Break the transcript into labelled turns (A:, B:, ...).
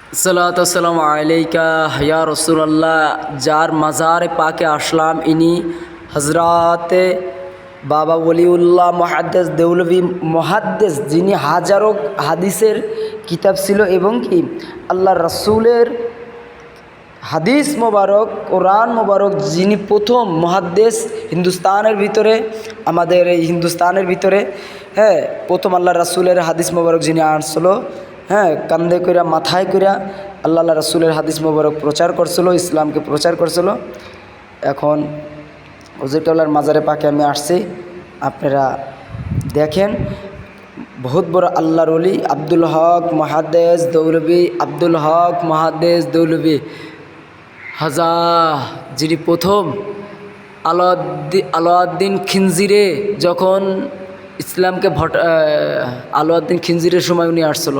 A: সালাতু আসসালামু আলাইকা ইয়া রাসূলুল্লাহ। যার মাজারে পাকে আসলাম ইনি হজরতে বাবা ওলিউল্লাহ মুহাদ্দিস দেওলভী মুহাদ্দিস, যিনি হাজারো হাদিসের কিতাব ছিল এবং কি আল্লাহ রাসূলের হাদিস মোবারক, কোরআন মোবারক, যিনি প্রথম মুহাদ্দিস হিন্দুস্তানের ভিতরে, আমাদের এই হিন্দুস্তানের ভিতরে, প্রথম আল্লাহ রাসূলের হাদিস মোবারক যিনি আনছিল, কান্দে কইরা মাথায় কইরা আল্লাহ রাসূলের হাদিস মোবারক প্রচার করছিল, ইসলামকে প্রচার করছিল। এখন হুজুরকেবলার মাজারে পাকে আমি আসছি, আপনারা দেখেন। বহুত বড় আল্লাহর ওলি আব্দুল হক মুহাদ্দিস দেওলভী, আব্দুল হক মুহাদ্দিস দেওলভী হাজা, যিনি প্রথম আলাউদ্দিন খিনজিরে যখন ইসলামকে আলাউদ্দিন খিনজিরের সময় উনি আসছিল।